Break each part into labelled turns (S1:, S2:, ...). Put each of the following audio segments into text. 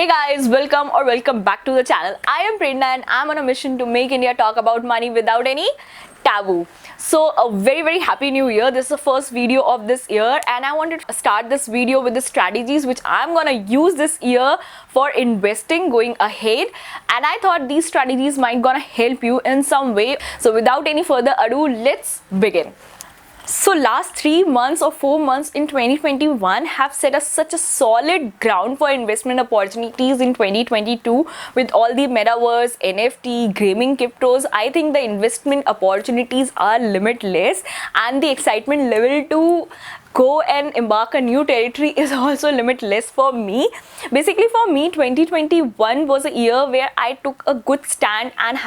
S1: Hey guys, welcome back to the channel. I am Prairana and I'm on a mission to make India talk about money without any taboo. So a very happy new year. This is the first video of this year and I wanted to start this video with the strategies which I'm gonna use this year for investing going ahead, and I thought these strategies might gonna help you in some way. So without any further ado, let's begin. So last 3 months or 4 months in 2021 have set us such a solid ground for investment opportunities in 2022 with all the metaverse, NFT, gaming, cryptos. I think the investment opportunities are limitless and the excitement level to go and embark a new territory is also limitless for me. Basically for me 2021 was a year where I took a good stand and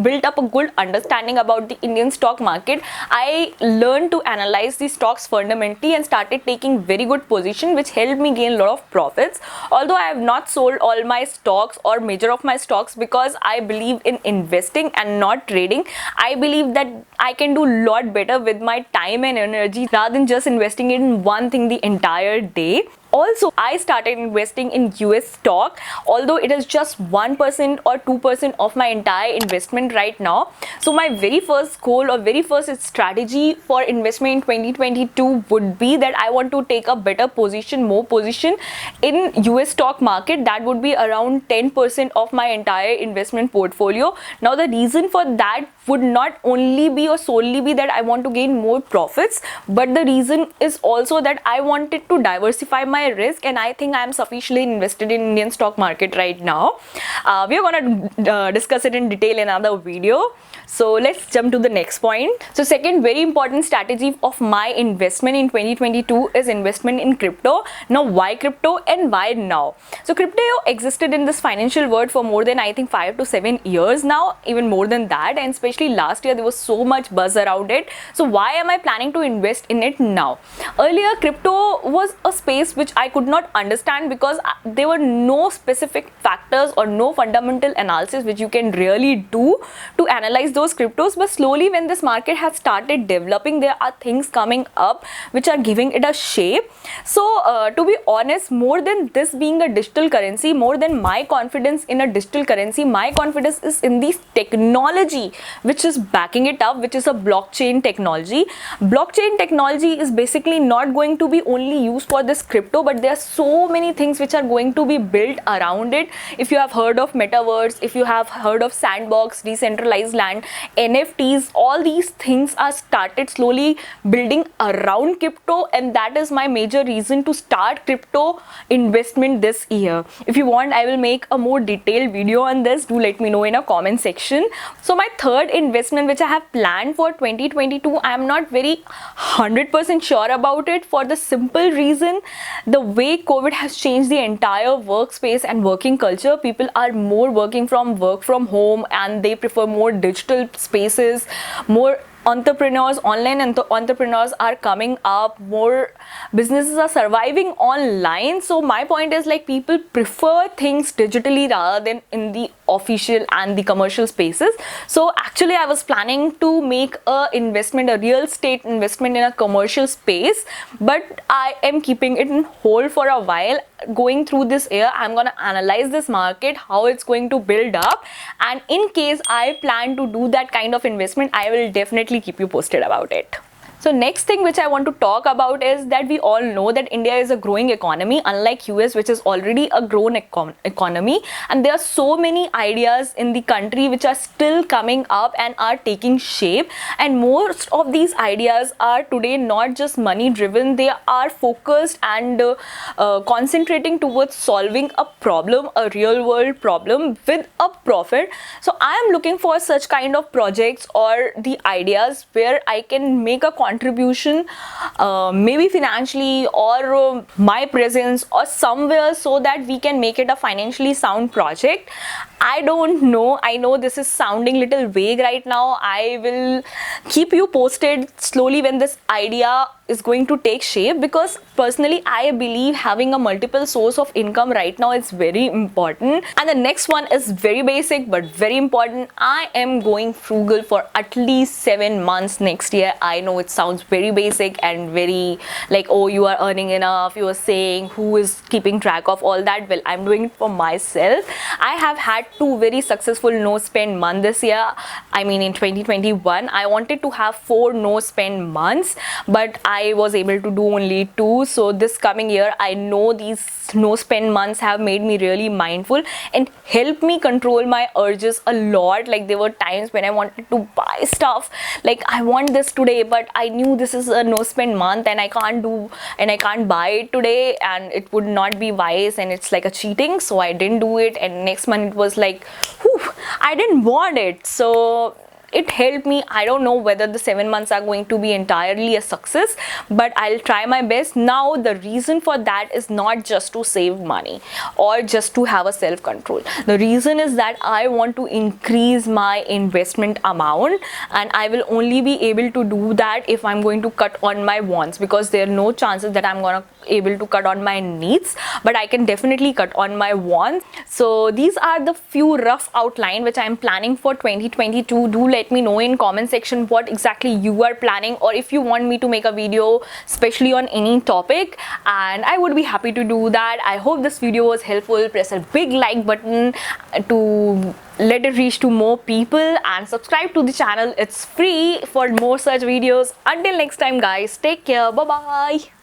S1: built up a good understanding about the Indian stock market. I learned to analyze the stocks fundamentally and started taking very good position, which helped me gain a lot of profits. Although I have not sold all my stocks or major of my stocks because I believe in investing and not trading. I believe that I can do a lot better with my time and energy rather than just investing in one thing the entire day. Also, I started investing in US stock, although it is just 1% or 2% of my entire investment right now. So my very first goal or very first strategy for investment in 2022 would be that I want to take a better position, more position in US stock market. That would be around 10% of my entire investment portfolio. Now the reason for that would not only be or solely be that I want to gain more profits, but the reason is also that I wanted to diversify my risk, and I think I am sufficiently invested in Indian stock market right now. We are going to discuss it in detail in another video. So let's jump to the next point. So second very important strategy of my investment in 2022 is investment in crypto. Now why crypto and why now? So crypto existed in this financial world for more than I think 5 to 7 years now, even more than that, and especially last year there was so much buzz around it. So why am I planning to invest in it now? Earlier crypto was a space which I could not understand because there were no specific factors or no fundamental analysis which you can really do to analyze those cryptos. But slowly when this market has started developing, there are things coming up which are giving it a shape. So to be honest, more than this being a digital currency, more than my confidence in a digital currency, my confidence is in the technology which is backing it up, which is a blockchain technology. Blockchain technology is basically not going to be only used for this crypto, but there are so many things which are going to be built around it. If you have heard of metaverse, if you have heard of sandbox, decentralized land, NFTs, all these things are started slowly building around crypto, and that is my major reason to start crypto investment this year. If you want, I will make a more detailed video on this. Do let me know in a comment section. So my third investment which I have planned for 2022, I am not very 100% sure about it for the simple reason the way COVID has changed the entire workspace and working culture. People are more work from home and they prefer more digital spaces. More entrepreneurs, online entrepreneurs are coming up, more businesses are surviving online. So my point is like people prefer things digitally rather than in the official and the commercial spaces. So actually I was planning to make a real estate investment in a commercial space, but I am keeping it in hold for a while. Going through this year, I'm gonna analyze this market, how it's going to build up, and in case I plan to do that kind of investment, I will definitely keep you posted about it. So next thing which I want to talk about is that we all know that India is a growing economy, unlike US which is already a grown economy, and there are so many ideas in the country which are still coming up and are taking shape, and most of these ideas are today not just money driven. They are focused and concentrating towards solving a problem, a real world problem with a profit. So I am looking for such kind of projects or the ideas where I can make a contribution, maybe financially or my presence or somewhere, so that we can make it a financially sound project. I don't know. I know this is sounding little vague right now. I will keep you posted slowly when this idea is going to take shape, because personally I believe having a multiple source of income right now is very important. And the next one is very basic but very important. I am going frugal for at least 7 months next year. I know it sounds very basic and very like, oh, you are earning enough, you are saying, who is keeping track of all that? Well, I'm doing it for myself. I have had 2 very successful no spend month this year. I mean, in 2021 I wanted to have 4 no spend months, but I was able to do only 2. So this coming year, I know these no spend months have made me really mindful and helped me control my urges a lot. Like, there were times when I wanted to buy stuff, like I want this today, but I knew this is a no spend month and I can't buy it today, and it would not be wise and it's like a cheating, so I didn't do it. And next month it was like, whew, I didn't want it. So it helped me. I don't know whether the 7 months are going to be entirely a success, but I'll try my best. Now, the reason for that is not just to save money or just to have a self-control. The reason is that I want to increase my investment amount, and I will only be able to do that if I'm going to cut on my wants, because there are no chances that I'm gonna able to cut on my needs, but I can definitely cut on my wants. So these are the few rough outline which I'm planning for 2022. Do let me know in comment section what exactly you are planning, or if you want me to make a video especially on any topic, and I would be happy to do that. I hope this video was helpful. Press a big like button to let it reach to more people, and subscribe to the channel. It's free for more such videos. Until next time guys, take care. Bye bye.